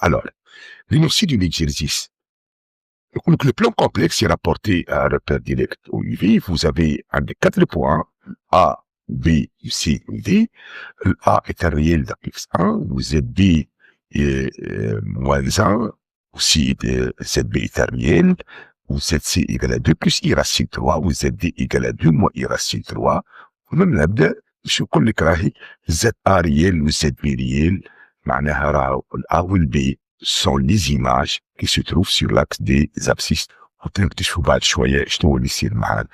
Alors, l'énoncé d'une exercice. Donc, le plan complexe est rapporté à un repère direct au UV. Vous avez un des 4 points, A, B, C, D. Le A est un réel de x1, où ZB est moins 1, où ZB est un réel, où ZC égale à 2 plus I racine 3, où ZD égale à 2 moins I racine 3. ومن نبدأ باش نقول لك راهي ZA réel ou ZB réel معناها راهو الA والB sont les images qui se trouvent sur l'axe des abscisses. وتنكتشفوا بعد شوية شنو هو اللي يصير معانا.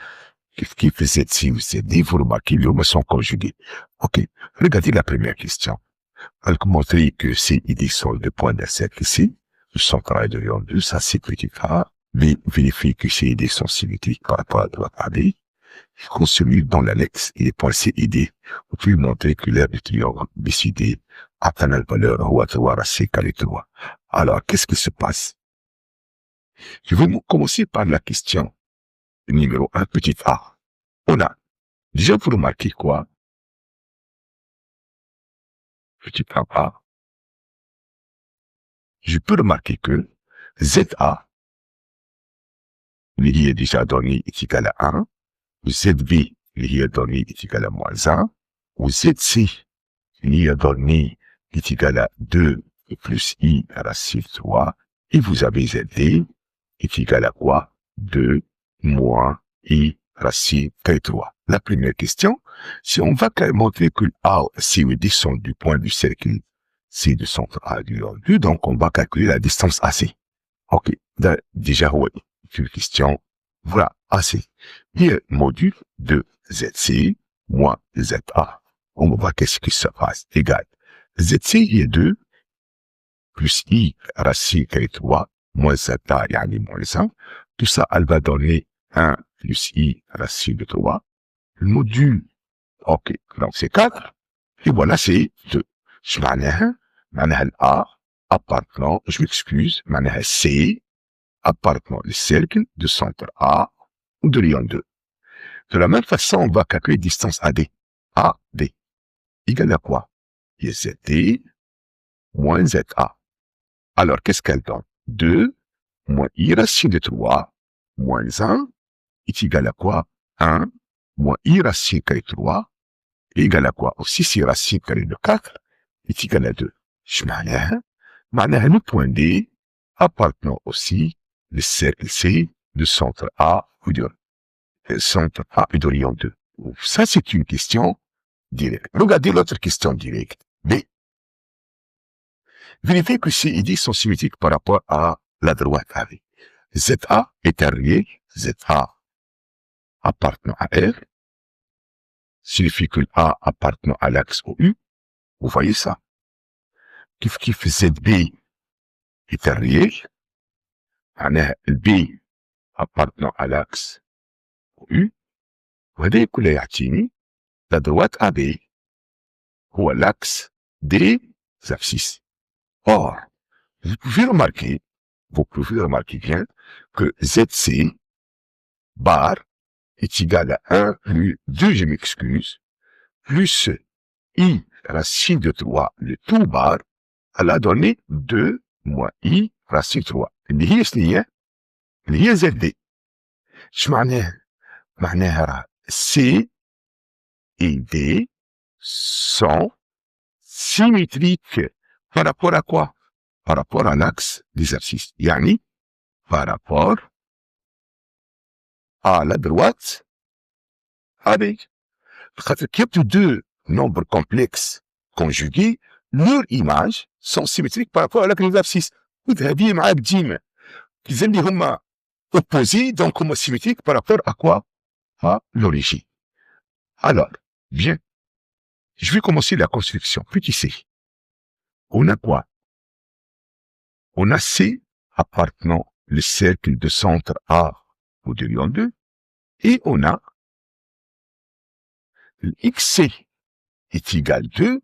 كيف ZC ou ZD, vous remarquez, les mots sont conjugués. Ok, regardez la première question. Elle montrer que C et D sont deux points d'un cercle ici. Le centre A est de rayon 2, ça c'est petit A. B vérifie que C et D sont symétriques par rapport à droite AB. Consolide dans l'annexe et les points C et D. On peut montrer que l'aire du triangle BCD atteint la valeur ou à 3 racine carré 3. Alors, qu'est-ce qui se passe? Je vais commencer par la question numéro 1, petit a. On a, déjà vous remarquez quoi? Petit a. Je peux remarquer que ZA, il est déjà donné est égal à 1, ou ZB, il est donné est égal à moins 1, ou ZC, il est donné est égal à 2 plus I racine 3, et vous avez ZD est égal à quoi? 2 moins I racine 3. La première question, si on va montrer que A, C et D sont du point du cercle C de centre A du rayon 2, donc on va calculer la distance AC. Ok, déjà, oui, une question, voilà, AC. Et le module de ZC moins ZA. On va voir qu'est-ce qui se passe. Égal. ZC est 2 plus I racine 3 moins ZA, yani moins 1. Tout ça, elle va donner 1 plus I racine de 3. Le module, ok, donc c'est 4. Et voilà, c'est 2. معناها A appartenant, je m'excuse, معناها C appartenant le cercle de centre A ou de rayon 2. De la même façon, on va calculer distance AD. AD égale à quoi? ZD moins ZA. Alors, qu'est-ce qu'elle donne? 2 moins I racine de 3 moins 1 est égal à quoi? 1 moins I racine carré 3 est égal à quoi? Aussi, si racine carré de 4 est égal à 2. معناها le point D appartenant aussi le cercle C de centre A ou de rayon 2. Ça, c'est une question directe. Regardez l'autre question directe. B. Vérifiez que C et D sont symétriques par rapport à la droite AB. ZA est un réel, ZA appartenant à R, signifie que A appartenant à l'axe OU. Vous voyez ça? كيف ZB est un réel, B appartenant à l'axe U, وهذا يكون يعطيني la droite AB هو l'axe des abscisses. Or, vous pouvez remarquer bien que ZC bar est égal à 1 plus 2, je m'excuse, plus I racine de 3, le tout bar, elle a donné 2 moins I racine 3. اللي هي شنو هي؟ اللي هي ZD. اش معناها؟ معناها راه C et D sont symétriques par rapport à quoi? Par rapport à l'axe des abscisses. يعني par rapport à la droite AB. خاطر كي يبدو deux nombres complexes conjugués, leurs images sont symétriques par rapport à l'axe des abscisses. وهذه معاك ديما. إذا اللي هما opposés, donc huma symétriques par rapport à quoi? À l'origine. Alors, bien. Je vais commencer la construction. Petit c. On a quoi? On a C appartenant le cercle de centre A ou de rayon 2. Et on a XC est égal à 2.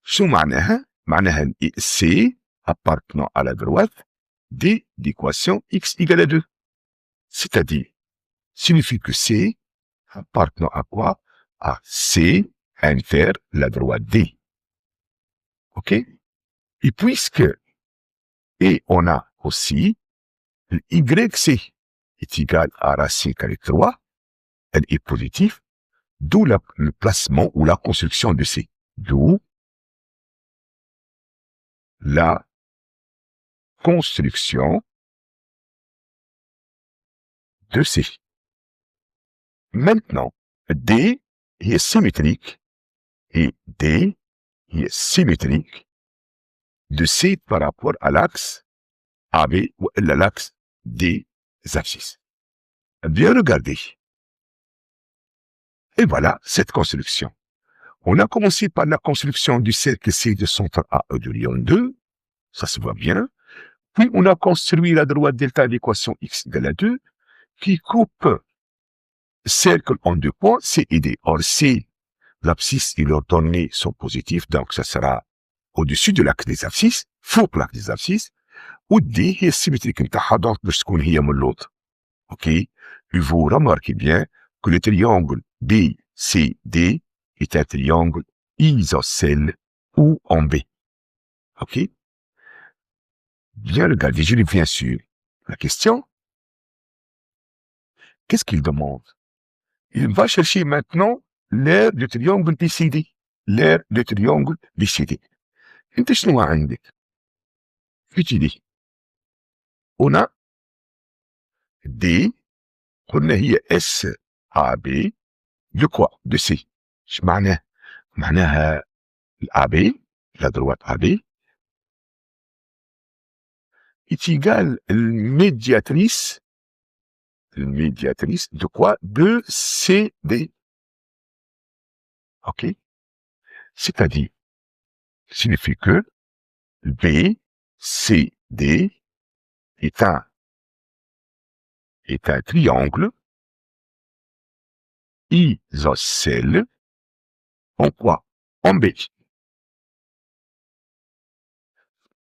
شو معناها؟ معناها C appartenant à la droite de l'équation X égale à 2. C'est-à-dire, signifie que C appartenant à quoi? À C inter la droite D. Ok? Et puisque Et on a aussi YC est égal à racine carrée de 3, elle est positive, d'où le placement ou la construction de C. D'où la construction de C. Maintenant, D est symétrique et D est symétrique de C par rapport à l'axe AB ou à l'axe des abscisses. Bien regardez. Et voilà cette construction. On a commencé par la construction du cercle C de centre AE de l'ion 2. Ça se voit bien. Puis on a construit la droite delta d'équation x égale à 2 qui coupe cercle en deux points, C et D. Or, C, l'abscisse et leurs données sont positifs, donc ça sera au-dessus de l'axe des abscisses, faux l'axe des abscisses, ou D est symétrique نتاعها donc باش تكون هي من l'autre. Ok? Et vous remarquez bien que le triangle BCD est un triangle isocèle ou en B. Ok? Bien regardez, je reviens sur la question. Qu'est-ce qu'il demande? Il va chercher maintenant l'aire du triangle BCD. L'aire du triangle BCD. انت شنو عندك؟ في on a D قلنا هي S AB de quoi? De C. ايش معناه؟ معناها AB, la droite AB, est égale médiatrice de quoi? De CD. Ok? C'est-à-dire, signifie que BCD est un triangle isocèle en quoi? En B.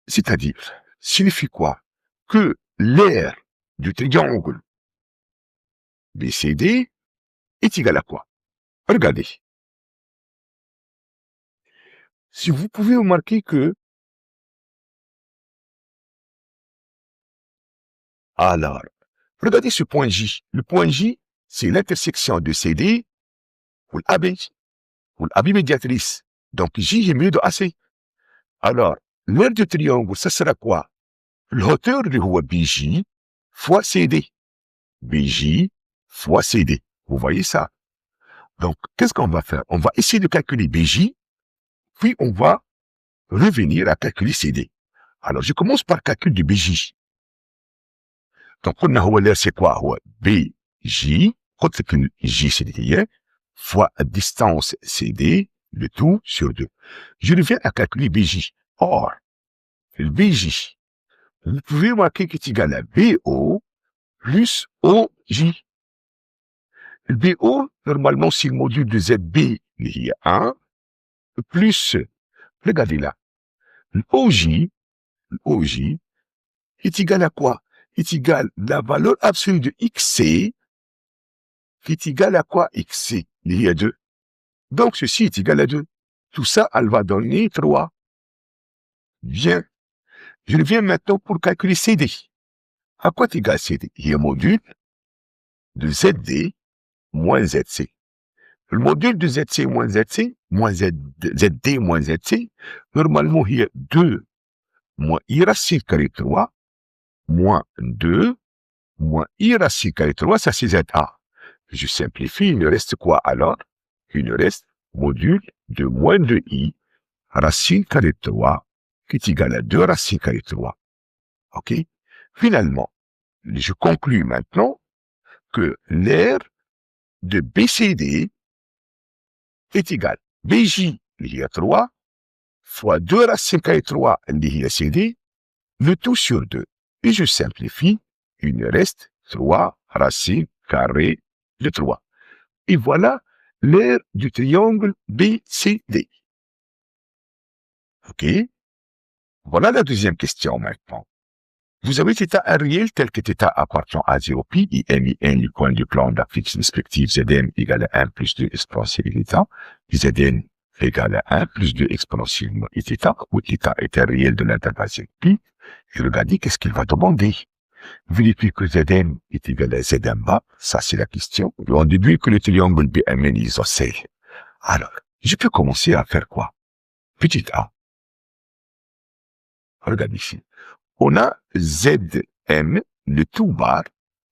C'est-à-dire, signifie quoi? Que l'aire du triangle BCD est égale à quoi? Regardez. Si vous pouvez remarquer que alors, regardez ce point J. Le point J, c'est l'intersection de CD ou l'AB médiatrice. Donc J est mieux de AC. Alors, l'aire du triangle, ça sera quoi? La hauteur de BJ fois CD. BJ fois CD. Vous voyez ça? Donc, qu'est-ce qu'on va faire? On va essayer de calculer BJ, puis on va revenir à calculer CD. Alors, je commence par le calcul du BJ. Donc, on a l'air, c'est quoi? BJ, J CD, fois distance CD, le tout sur 2. Je reviens à calculer BJ. Or, le BJ, vous pouvez marquer qu'il est égal à BO plus OJ. Le BO, normalement, c'est le module de ZB, il y a 1, plus, regardez là, l'OJ est égal à quoi? Est égal à la valeur absolue de XC, qui est égal à quoi? XC, il y a 2. Donc, ceci est égal à 2. Tout ça, elle va donner 3. Bien. Je reviens maintenant pour calculer CD. À quoi est égal CD? Il y a un module de ZD moins ZC. Le module de ZC moins ZC, moins ZD moins ZC, normalement, il y a 2 moins I racine carré 3, moins 2, moins I racine carré 3, ça c'est ZA. Je simplifie, il me reste quoi alors? Il me reste module de moins 2I racine carré 3, qui est égal à 2 racine carré 3. Ok? Finalement, je conclus maintenant que l'aire de BCD est égal BJ lié à 3 fois 2 racine carré 3 lié à CD, le tout sur 2. Et je simplifie, il me reste 3 racine carré de 3. Et voilà l'aire du triangle BCD. Ok? Voilà la deuxième question maintenant. Vous avez θ réel tel que θ appartient à 0 pi, IN, le point du plan d'affix respectif Zn égale à 1 plus 2 exponentielle θ, Zn égale à 1 plus 2 exponentielle θ, où θ est un réel de l'intervalle pi. Et regardez qu'est-ce qu'il va demander. Vérifier que Zn est égal à Zn bas, ça c'est la question. On déduit que le triangle BMN est isocèle. Alors, je peux commencer à faire quoi? Petit a. Regardez ici. On a Zm, le tout bar,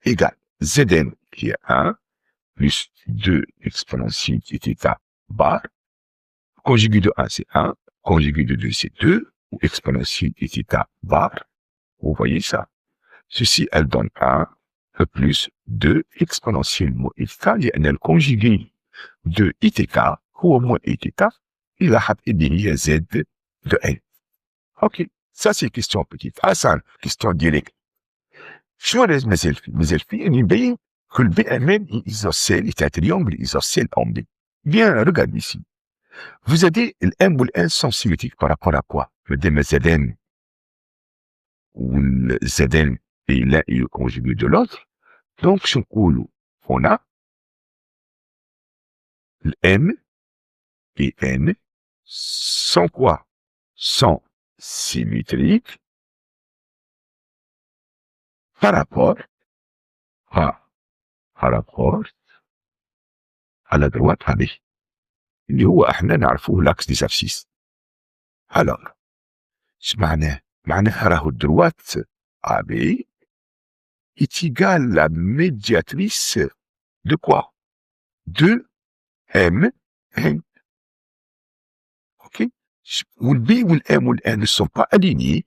égale Zn qui est 1, plus 2 exponentielle θ bar, conjugué de 1 c'est 1, conjugué de 2 c'est 2, ou exponentielle θ bar. Vous voyez ça? Ceci, elle donne 1 plus 2 exponentielle moins θ, لأن الconjugué de ITK هو moins ITK, il a اللي Z de N. Ok, ça c'est question petite. Hassan, question directe. شنو لازم مازال فيه؟ مازال فيه أن يبين que le BMN est isocèle, est un triangle isocèle en B. Bien, regarde ici. Vous avez le M ou le N sont symétriques par rapport à quoi? Le Zn ou le Zn et l'un est le conjugué de l'autre. Donc, sur on a le M et N sont quoi? Sont symétriques par rapport à la droite AB. اللي هو احنا نعرفوه l'axe des abscisses. Alors, ايش معناه؟ معناها راهو droite AB est égale à la médiatrice de quoi? De M, N. Ok? Où le B ou le M ou le N ne sont pas alignés,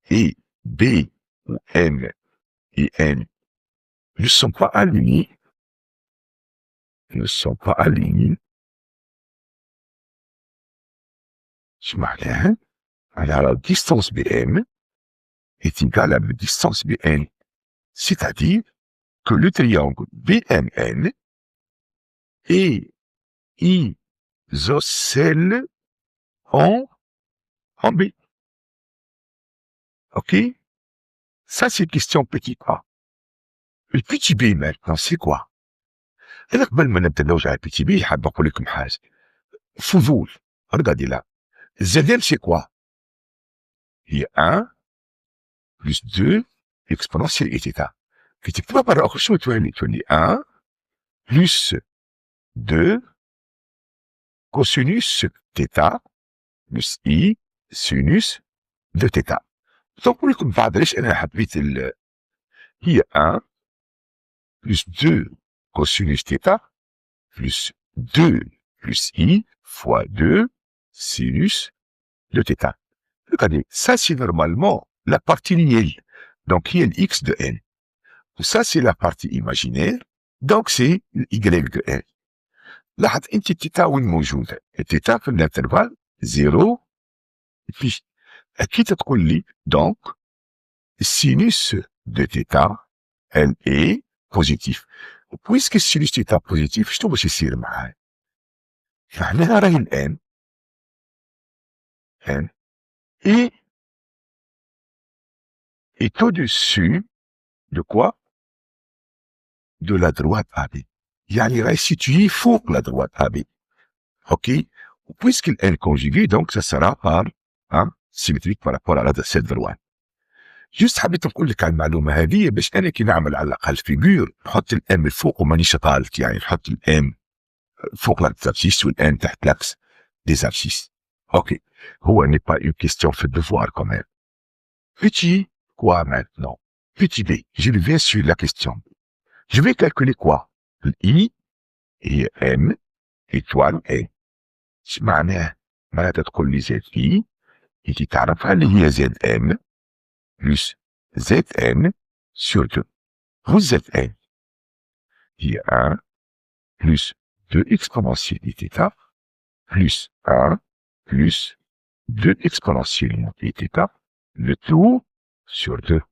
et B ou M et N ne sont pas alignés, ايش معناها؟ معناها la distance BM est égale à la distance BN. C'est-à-dire que le triangle BMN est isocèle en B. Ok? Ça, c'est question petit a. Le petit b maintenant, c'est quoi? أنا قبل ما نبدا نوجع على petit b, حاب نقول لكم حاجة. فضول. Regardez là. Zn, c'est quoi? Il y a 1 plus 2 exponentielle θ. كي تكتبها مرة أخرى شنو تولي؟ تولي 1 plus 2 cosinus θ plus i sinus de θ. نقول لكم بعد ليش أنا حبيت هي 1 plus 2 cosinus θ plus 2 plus i fois 2 sinus de θ. Regardez, ça c'est normalement la partie réelle. Donc il y a l'x de n. Ça c'est la partie imaginaire. Donc c'est y de n. لاحظ انت الثيتا وين موجوده؟ الثيتا في الانترفال 0 puis اكيد تقول لي donc sinus de θ elle est positif. Puisque sinus θ positif شنو باش يصير معاه؟ معناها راهي الان est au-dessus de quoi? De la droite AB. يعني راهي situé فوق la droite AB. Ok? Puisque l conjugué, donc ça sera par symétrique par rapport à cette droite. جست حبيت نقول لك على المعلومه هذه باش انا كي نعمل على الاقل فيجور نحط الام الفوق ومانيش طالت، يعني نحط الام فوق لاكس ابسيس والان تحت لاكس ديز ابسيس. اوكي، هو ني با اون كيستيون في الدفوار كمان. Petit quoi maintenant? Petit b, je reviens sur la question. Je vais calculer quoi? I et m étoile n. ايش معناه؟ معناتها تقول لي زد اي انت تعرفها اللي هي زد ام plus Zn sur 2. Vous Zn, il y a 1 plus 2 exponentielle θ plus 1 plus 2 exponentielle θ, le tout sur 2.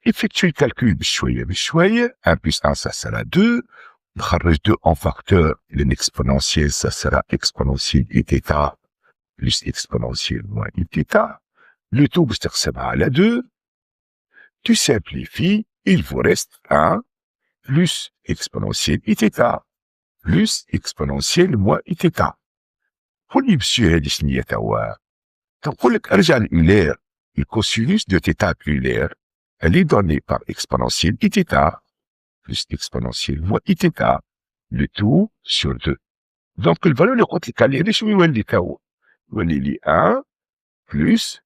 Effectuez le calcul بشوية. 1 plus 1 ça sera 2. نخرج 2 en facteur, l'exponentielle ça sera exponentielle θ plus exponentielle moins θ. Le tout باش تقسمها على 2. Tu simplifies, il vous reste 1 plus exponentielle θ plus exponentielle moins θ. قول لي بسيو هذه شنو هي توا؟ تنقول لك ارجع لإيلير le cosinus de θ angulaire, elle est donnée par exponentielle iθ plus exponentielle moins iθ, le tout sur 2. Donc, le valeur اللي قلت لك عليه شنو يولي تا هو؟ يولي لي 1 plus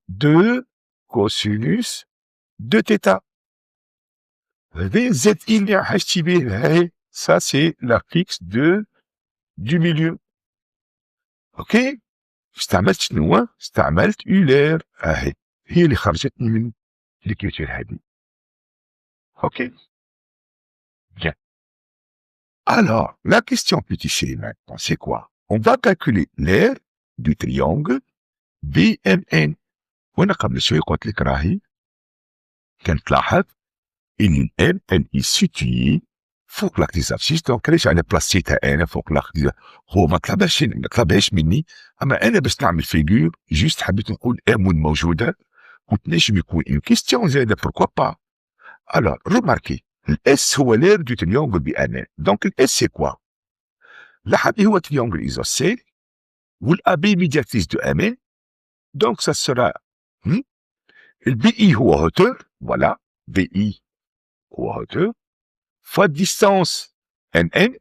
2 cosinus de θ. هذه ZI اللي حاجتي به هاي، ça c'est la fixe du milieu. اوكي؟ استعملت شنو هو؟ استعملت أولير، هاي هي اللي خرجتني من l'écriture هذه. اوكي؟ Bien. Alors, la question petit c maintenant, c'est quoi? On va calculer l'aire du triangle BMN. وانا قبل شوي قلت لك راهي كنتلاحظ ان ال ان est située فوق لاك ديز ابسيس، دونك علاش انا بلاصيتها انا فوق لاك ديز، هو ما طلبهاش مني، اما انا باش نعمل فيغور جوست حبيت نقول ام موجوده وتنجم يكون اون كيستيون زاده بوركوا با. الوغ روماركي الاس هو لير دو تريونغل بي ان، دونك الاس سي كوا؟ الحبي هو تريونغل ايزوسيل والابي ميدياتريس دو ام، دونك ça sera le BI هو hauteur, voilà, BI هو hauteur, fois distance NN,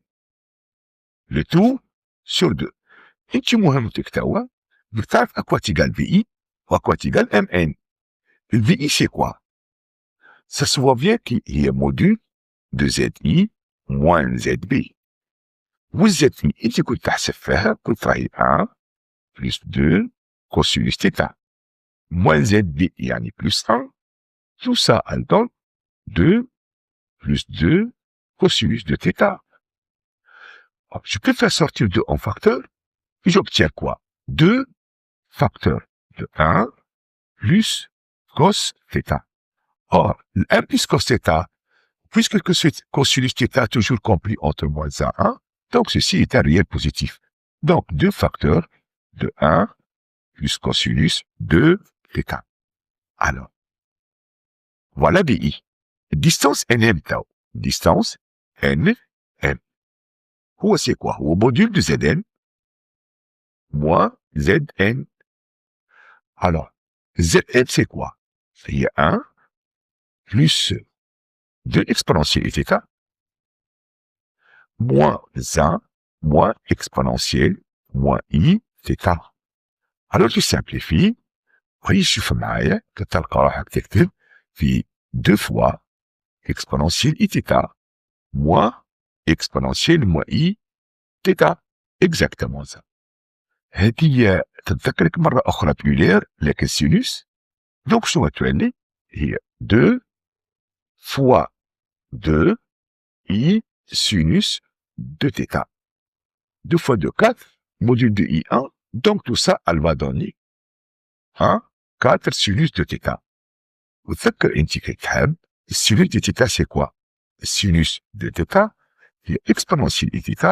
le tout sur 2. انت مهمتك توا بتعرف اكوا تيغال BI واكوا تيغال MN. Le BI c'est quoi? Ça se voit bien qu'il y a module de ZI moins ZB. والZI انت كنت تحسب فيها كنت راهي 1 plus 2 cosinus θ. moins ZB يعني plus 1, tout ça elle donne 2 plus 2 cosinus de θ. Je peux faire sortir 2 en facteur, et j'obtiens quoi? 2 facteurs de 1 plus cos θ. Or, 1 plus cos θ, puisque le cosinus θ toujours compris entre moins 1, donc ceci est un réel positif. Donc, 2 facteurs de 1 plus cosinus de θ. Alors, voilà BI. Distance NM tau. Distance NM. هو c'est quoi? هو module de Zn moins Zn. Alors, Zn c'est quoi? Il y a 1 plus 2 exponentielle θ moins 1 moins exponentielle moins I θ. Alors tu simplifies. Oui, شوف معايا كتلقى روحك تكتب في 2 fois exponentielle Iθ moins exponentielle moins I θ. Exactement ça. هذه تتذكرك مرة أخرى بأولير لكن سينوس. دونك شنو تولي؟ هي 2 fois 2 I sinus de θ. 2 fois 2, 4, module de I1, donc tout ça, elle va donner 4 sinus de θ. وتذكر انت كي تحب السينوس de θ c'est quoi? السينوس de θ هي exponentielle Iθ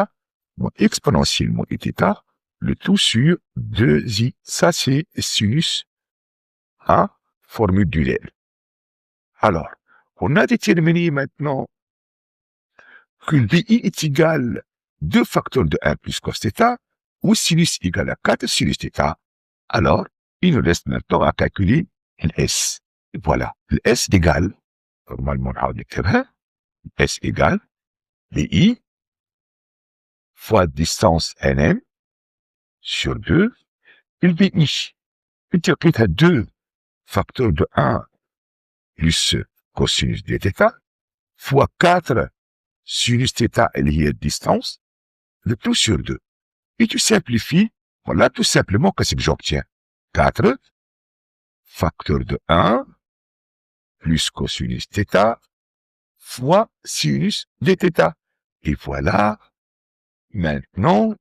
moins exponentielle moins Iθ, le tout sur 2i. Ça c'est sinus formule d'Euler. Alors, on a déterminé maintenant que le BI est égal 2 facteurs de 1 plus cos θ, ou sinus égale à 4 sinus θ. Alors, il nous reste maintenant à calculer le S. Et voilà, le S égale, normalement, le S égale BI fois distance NM sur 2, et le BI, il à 2 facteurs de 1 plus cosinus de θ, fois 4 sinus θ est lié à distance, le tout sur 2. Et tu simplifies, voilà tout simplement qu'est-ce que j'obtiens? 4 facteurs de 1 plus cosinus θ fois sinus de θ. Et voilà maintenant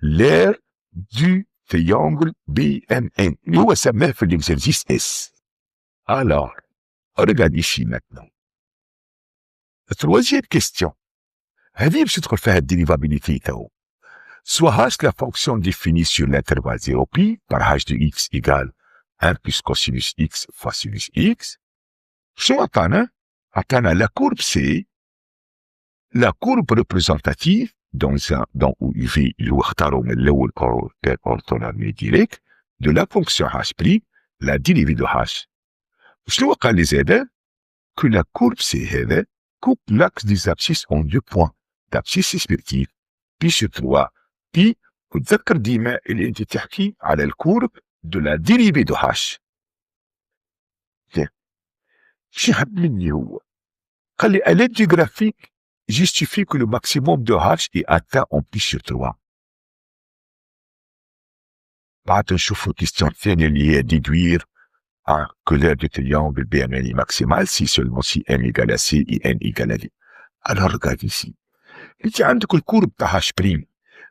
l'aire du triangle BMN. Nous, ça met fait l'exercice S. Alors, regarde ici maintenant. La troisième question. هذه باش تدخل فيها الديريفابيليتي تاعو. Soit h la fonction définie sur l'intervalle 0π par h de x égale 1 plus cosinus x fois sinus x. شنو عطانا؟ عطانا la courbe C, la courbe représentative dans UV اللي هو اختاروا من الاول orthonormé direct de la fonction h', la dérivée de h. شنو قال لي زاده؟ que la courbe C هذا coupe l'axe des abscisses en 2 points d'abscisse respective pi sur 3 pi. وتذكر ديما اللي انت تحكي على الكورب de la dérivée de h. شي حب مني هو؟ قال لي à l'aide du graphique justifie que le maximum de h est atteint en pi sur 3. بعد نشوفوا الكيستيون الثانية اللي هي déduire que l'aire du triangle BMN est maximale si seulement si m égale à c et n égale à d. Alors regarde ici. انت عندك الكورب تاع h prime.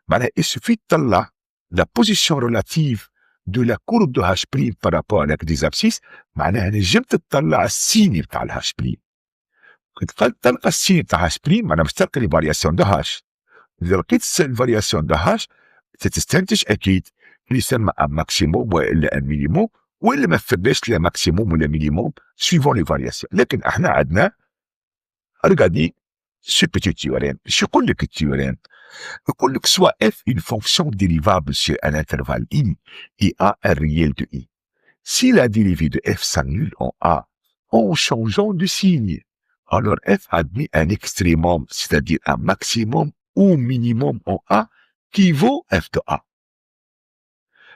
معناها il suffit تطلع la position relative de la courbe de h prime par rapport à l'axe des abscisses. معناها نجمت تطلع السين تاع ال h prime. كنت تلقى السين تاع h prime معناها باش تلقى لي فارياسيون دو h. إذا لقيت الفارياسيون دو h تستنتج أكيد اللي يسمى ان ماكسيموم والا ان مينيموم ولا ما فماش لا ماكسيموم ولا مينيموم سويفون لي فارياسيون. لكن احنا عندنا ريغاردي سو بيتي تيوريم. شو يقول لك التيوريم؟ يقول لك سوا اف اون فونكسيون ديريفابل سور ان انترفال i et a un réel de i. Si la dérivée de f s'annule en a en changeant de signe, alors f admet un extrémum, c'est-à-dire un maximum ou minimum en a qui vaut f de a.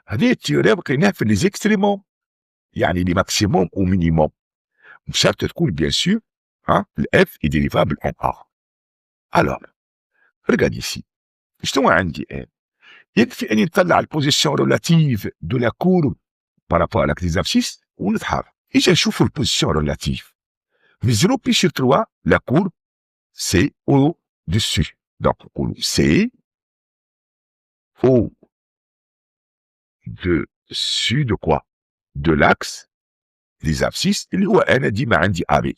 هذه التيوريم لقيناها في لي اكستريموم، يعني لي ماكسيموم او مينيموم، بشرط تكون بيان سور الاف اي ديريفابل ان ا. الوغ ريغارد ايسي شنو عندي ان؟ يكفي اني نطلع البوزيسيون ريلاتيف دو لا كورب بارابور على لي ابسيس ونتحرك. اجا نشوفوا البوزيسيون ريلاتيف من 0 بي sur 3 لا كورب سي او dessus. دونك نقولوا سي او dessus de quoi? De l'axe des abscisses اللي هو انا ديما عندي ابي.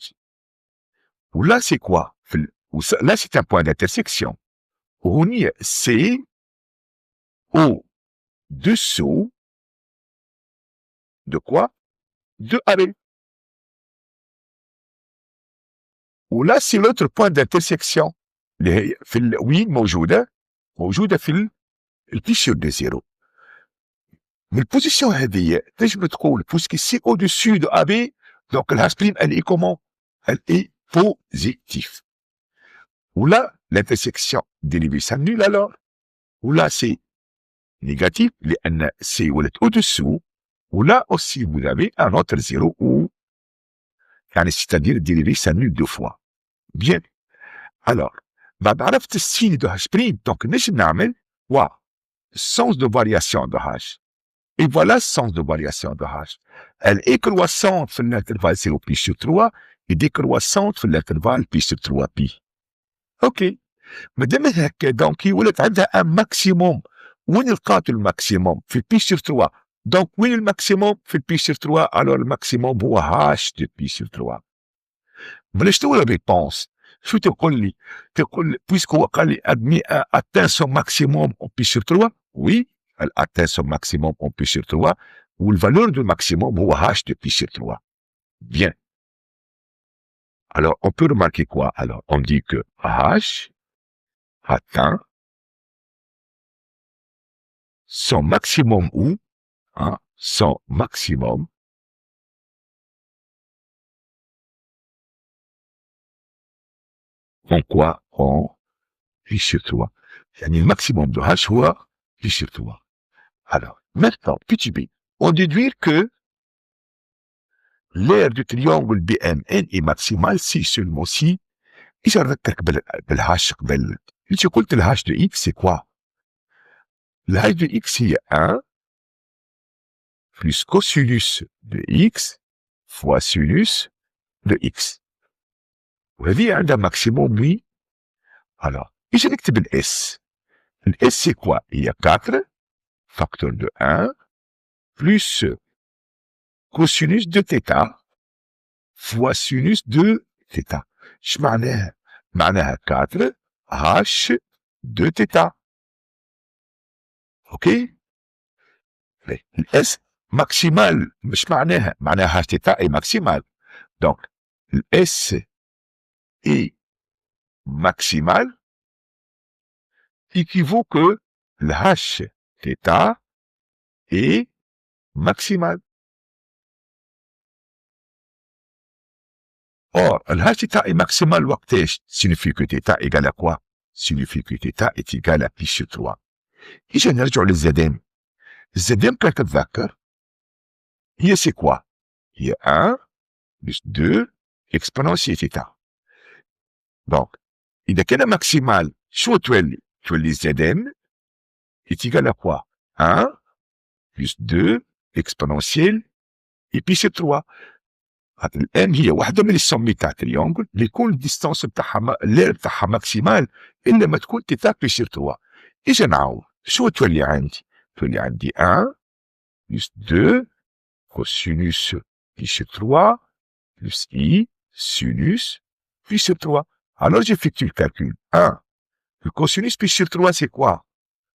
ولا سي كوا؟ là c'est un point d'intersection. وهني سي او dessous de quoi? De AB. ولا سي l'autre point d'intersection اللي هي في وين موجودة في البيشير دو زيرو. من البوزيسيون هذه تنجم تقول بوسكي سي او dessus de AB donc الهاش بريم elle est comment? Elle est positive. ولا l'intersection dérivée s'annule alors. ولا c'est négatif لأن C ولات au-dessous. ولا aussi vous avez un autre zéro ou يعني c'est-à-dire dérivé s'annule 2 fois. Bien. Alors بعد عرفت السين de H prime donc نجم نعمل sens de variation de H. Et voilà le sens de variation de H. Elle est croissante في l'intervalle 0 pi sur 3 et décroissante في l'intervalle pi sur 3 pi. اوكي مادام هكا دونك ولات عندها ان ماكسيموم. وين لقات الماكسيموم؟ في البي سور 3. دونك وين الماكسيموم؟ في البي سور 3. الوغ الماكسيموم هو هاش دو بي سور 3. بلا شنو لا ريبونس؟ شو تقول لي؟ تقول بويسك هو قال لي ادمي اتان سون ماكسيموم اون بي سور 3. وي اتان سون ماكسيموم اون بي سور 3 والفالور دو ماكسيموم هو هاش دو بي سور 3. Bien. Alors, on peut remarquer quoi? Alors, on dit que H atteint son maximum où? Son maximum en quoi? En pi sur 3. يعني le maximum de H هو pi sur 3. Alors, maintenant, petit b, on déduit que l'aire du triangle BMN est maximale si seulement si. إذا نذكرك بالهاش قبل، اللي قلت الهاش دو إكس سي كوا؟ الهاش دو إكس هي 1 plus cosinus de x fois sinus de x. وهذه عندها ماكسيموم وي. alors إذا نكتب الاس. الاس سي كوا؟ هي 4 facteur de 1 plus cosinus de θ fois sinus de θ. ايش معناها؟ معناها 4 h de θ. اوكي؟ الاس ماكسيمال مش معناها h θ est maximal. donc الاس est maximal équivaut que le h θ est maximal. Or, الهاشي تاعي ماكسيمال وقتاش؟ signifie que θ égale à quoi? signifie que θ est égal à pi sur 3. إجا نرجعوا للزدان. الزدان كان تتذكر هي سي كوا؟ هي 1 plus 2 exponentielle θ. دونك إذا كان ماكسيمال شو تولي؟ تولي زدان est égal à quoi? 1 plus 2 exponentielle et puis c'est 3. الان هي واحده من السمي تاع تريونغل اللي يكون الديستانس بتاعها اللير بتاعها ماكسيمال الا ما تكون تيتا بلس 3. اجا نعاود شو تولي عندي؟ تولي عندي 1 plus 2 cosinus plus 3 plus i sinus plus 3. Alors j'effectue le calcul. 1 le cosinus plus 3 c'est quoi?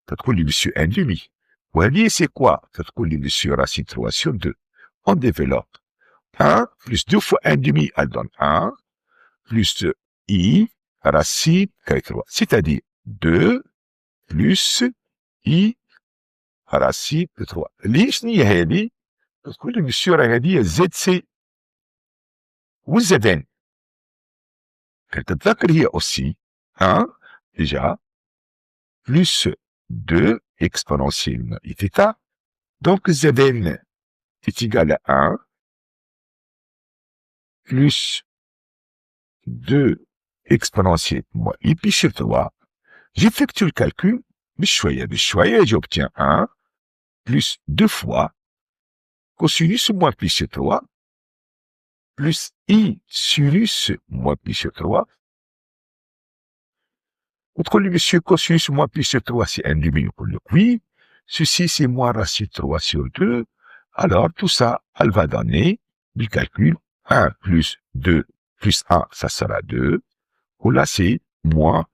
تتقول لي monsieur 1 demi. وهذه c'est quoi? تتقول لي monsieur racine 3 sur 2. On développe. 1 plus 2 fois 1 demi, elle donne 1, plus i racine carré 3. C'est-à-dire 2 plus i racine de 3. ليش نية هذه؟ تقول لي مسيو راه هذه زد سي والزدان. كتتذكر هي aussi 1 déjà plus 2 exponentielle et θ. Donc zn est égal à 1 plus 2 exponentielle moins i pi sur 3. J'effectue le calcul, بشوية, j'obtiens 1 plus 2 fois cosinus moins pi sur 3 plus i sinus moins pi sur 3. Contre le monsieur cosinus moins pi sur 3, c'est 1 demi pour le oui. Ceci, c'est moins racine 3 sur 2. Alors, tout ça, elle va donner du calcul 1 plus 2 plus 1, ça sera 2. Ou là, c'est moins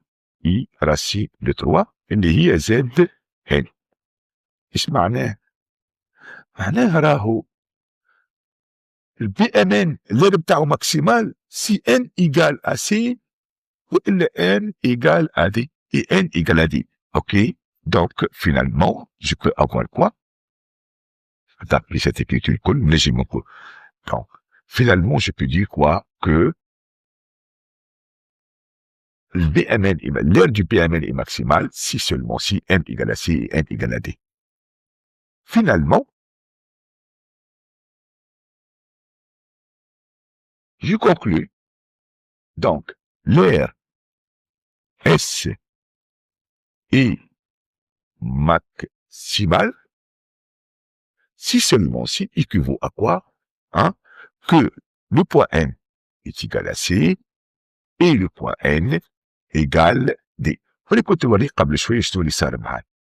i racine de 3 اللي هي زد n. ايش معناه؟ معناه راهو البي ام ان اللير بتاعه ماكسيمال سي ان ايجال ا سي والا ان ايجال ا دي اي ان ايجال ا دي. اوكي دونك فينالمون جو بو افوار كوا d'après cette écriture الكل نجم نقول دونك فينالمون جو بو دير كوا كو le BMN, l'heure du BMN est maximale si seulement si n égale à c et n égale à d. Finalement, je conclus. Donc, l'heure S est maximale si seulement si équivaut à quoi? Hein? Que le point n est égal à c et le point n égale d. ولكن توريك قبل شوية شنو اللي صار معاي.